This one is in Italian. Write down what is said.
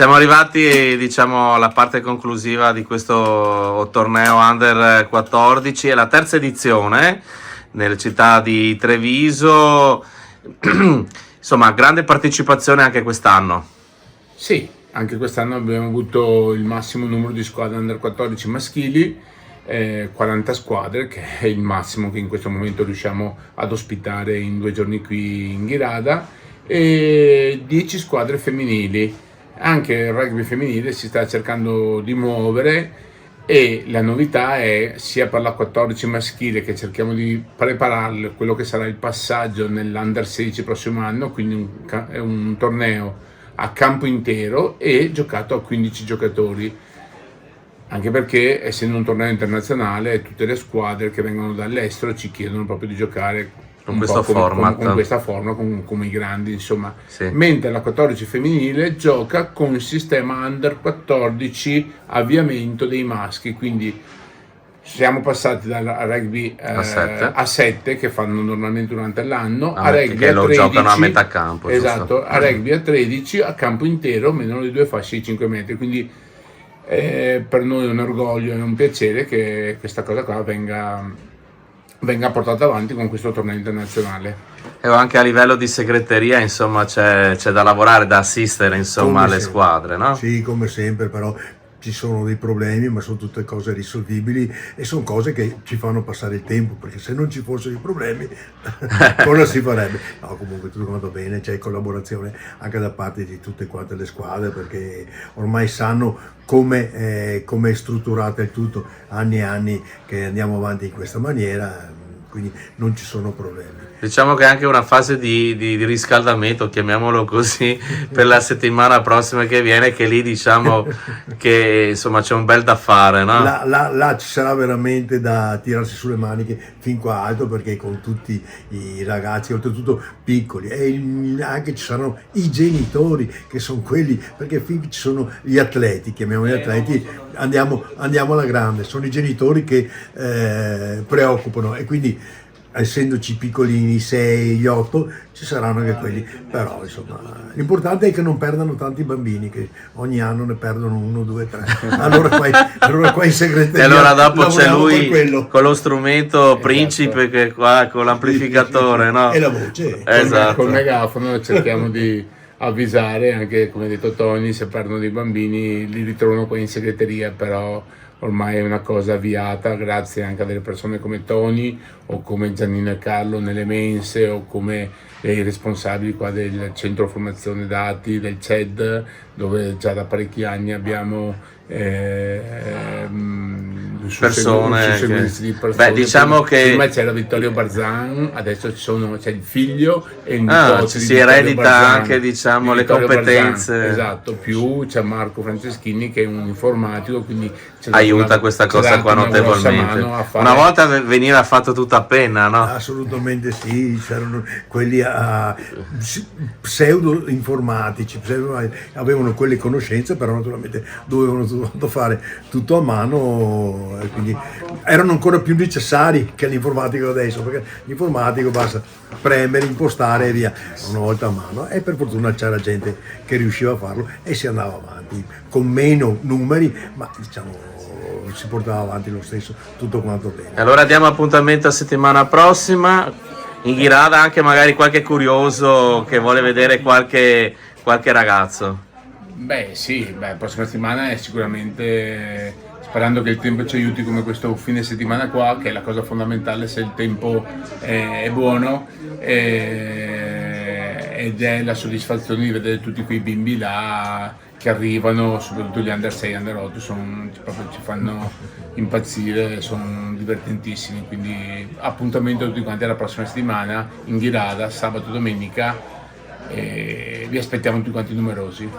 Siamo arrivati, diciamo, alla parte conclusiva di questo torneo Under 14, è la terza edizione nella città di Treviso. Insomma, grande partecipazione anche quest'anno. Sì, anche quest'anno abbiamo avuto il massimo numero di squadre Under 14 maschili, 40 squadre, che è il massimo che in questo momento riusciamo ad ospitare in 2 giorni qui in Ghirada, e 10 squadre femminili. Anche il rugby femminile si sta cercando di muovere e la novità è sia per la 14 maschile, che cerchiamo di preparare quello che sarà il passaggio nell'Under 16 prossimo anno, quindi è un torneo a campo intero e giocato a 15 giocatori, anche perché essendo un torneo internazionale tutte le squadre che vengono dall'estero ci chiedono proprio di giocare Con questo format. con questa forma, come i grandi, insomma. Sì. Mentre la 14 femminile gioca con il sistema Under 14 avviamento dei maschi, quindi siamo passati dal rugby a 7 che fanno normalmente durante l'anno, a rugby che a lo 13, giocano a metà campo. esatto, Giusto? a rugby a 13 a campo intero, meno le 2 fasce di 5 metri, quindi per noi è un orgoglio e un piacere che questa cosa qua venga portata avanti con questo torneo internazionale. E anche a livello di segreteria, insomma, c'è da lavorare, da assistere, insomma, Come alle sempre. squadre, no? Sì, come sempre, però ci sono dei problemi, ma sono tutte cose risolvibili e sono cose che ci fanno passare il tempo, perché se non ci fossero i problemi cosa si farebbe? No, comunque tutto quanto bene, c'è collaborazione anche da parte di tutte quante le squadre, perché ormai sanno come è strutturato il tutto, anni e anni che andiamo avanti in questa maniera, quindi non ci sono problemi. Diciamo che è anche una fase di riscaldamento, chiamiamolo così, per la settimana prossima che viene, che lì diciamo che insomma c'è un bel da fare, no? Là ci sarà veramente da tirarsi sulle maniche fin qua alto, perché con tutti i ragazzi, oltretutto piccoli, e anche ci saranno i genitori, che sono quelli, perché fin ci sono gli atleti, chiamiamoli atleti, andiamo alla grande, sono i genitori che preoccupano, e quindi essendoci piccolini, 6, gli 8, ci saranno anche quelli, però insomma l'importante è che non perdano tanti bambini, che ogni anno ne perdono 1, 2, 3, allora qua in segreteria, E allora dopo c'è lavoriamo per lui quello. con lo strumento principe, che qua con l'amplificatore, no? E la voce. Esatto. Col megafono cerchiamo di avvisare, anche come ha detto Tony, se perdono dei bambini li ritrovano qua in segreteria, però ormai è una cosa avviata grazie anche a delle persone come Tony o come Giannino e Carlo nelle mense, o come i responsabili qua del centro formazione dati, del CED, dove già da parecchi anni abbiamo persone di persone. Beh, diciamo che prima c'era Vittorio Barzan, adesso c'è il figlio e il nipote ci di si Vittorio eredita Barzan, anche, diciamo, di le Vittorio competenze. Barzan, esatto, più c'è Marco Franceschini che è un informatico, quindi aiuta questa cosa qua notevolmente. Una volta veniva fatto tutto a penna, no? Assolutamente sì, c'erano quelli pseudo informatici, avevano quelle conoscenze, però naturalmente dovevano fare tutto a mano, e quindi erano ancora più necessari che l'informatico adesso, perché l'informatico basta premere, impostare e via, una volta a mano, e per fortuna c'era gente che riusciva a farlo e si andava avanti con meno numeri, ma diciamo si portava avanti lo stesso, tutto quanto bene. Allora diamo appuntamento a settimana prossima in Ghirada, anche magari qualche curioso che vuole vedere qualche ragazzo. Beh sì, la prossima settimana è sicuramente, sperando che il tempo ci aiuti come questo fine settimana qua, che è la cosa fondamentale se il tempo è buono, ed è la soddisfazione di vedere tutti quei bimbi là che arrivano, soprattutto gli Under 6, Under 8, proprio ci fanno impazzire, sono divertentissimi, quindi appuntamento tutti quanti alla prossima settimana in Ghirada, sabato e domenica, e vi aspettiamo tutti quanti numerosi.